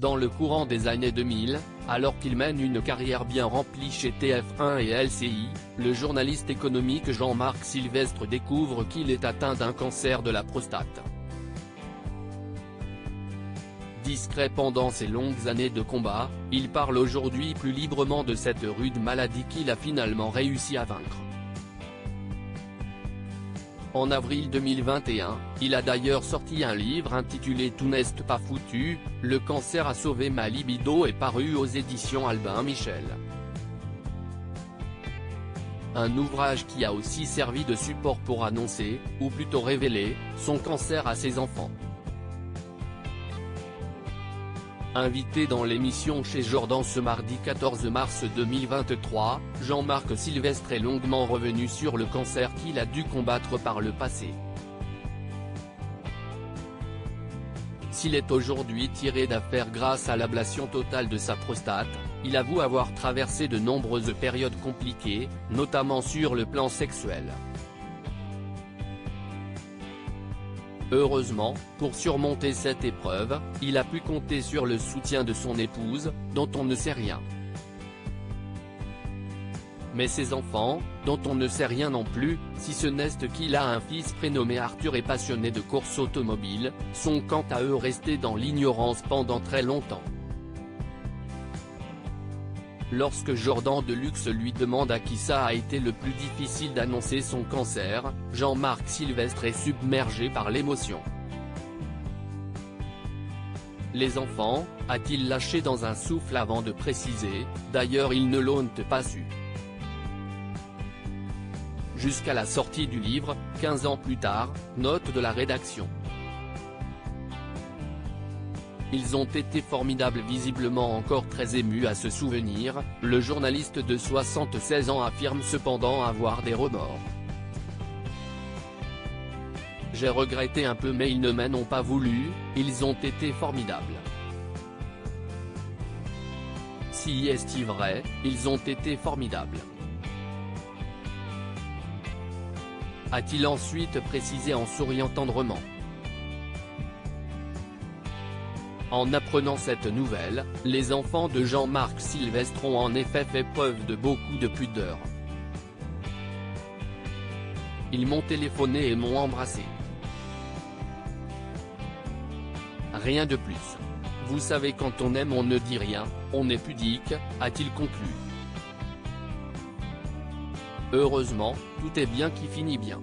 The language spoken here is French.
Dans le courant des années 2000, alors qu'il mène une carrière bien remplie chez TF1 et LCI, le journaliste économique Jean-Marc Sylvestre découvre qu'il est atteint d'un cancer de la prostate. Discret pendant ses longues années de combat, il parle aujourd'hui plus librement de cette rude maladie qu'il a finalement réussi à vaincre. En avril 2021, il a d'ailleurs sorti un livre intitulé Tout n'est pas foutu, le cancer a sauvé ma libido et paru aux éditions Albin Michel. Un ouvrage qui a aussi servi de support pour annoncer, ou plutôt révéler, son cancer à ses enfants. Invité dans l'émission Chez Jordan ce mardi 14 mars 2023, Jean-Marc Sylvestre est longuement revenu sur le cancer qu'il a dû combattre par le passé. S'il est aujourd'hui tiré d'affaire grâce à l'ablation totale de sa prostate, il avoue avoir traversé de nombreuses périodes compliquées, notamment sur le plan sexuel. Heureusement, pour surmonter cette épreuve, il a pu compter sur le soutien de son épouse, dont on ne sait rien. Mais ses enfants, dont on ne sait rien non plus, si ce n'est qu'il a un fils prénommé Arthur et passionné de course automobile, sont quant à eux restés dans l'ignorance pendant très longtemps. Lorsque Jordan Deluxe lui demande à qui ça a été le plus difficile d'annoncer son cancer, Jean-Marc Sylvestre est submergé par l'émotion. Les enfants, a-t-il lâché dans un souffle avant de préciser, d'ailleurs ils ne l'ont pas su. Jusqu'à la sortie du livre, 15 ans plus tard, note de la rédaction. Ils ont été formidables. Visiblement encore très ému à ce souvenir, le journaliste de 76 ans affirme cependant avoir des remords. J'ai regretté un peu mais ils ne m'en ont pas voulu, ils ont été formidables. Si est-il vrai, ils ont été formidables. A-t-il ensuite précisé en souriant tendrement. En apprenant cette nouvelle, les enfants de Jean-Marc Sylvestre ont en effet fait preuve de beaucoup de pudeur. Ils m'ont téléphoné et m'ont embrassé. Rien de plus. Vous savez quand on aime on ne dit rien, on est pudique, a-t-il conclu. Heureusement, tout est bien qui finit bien.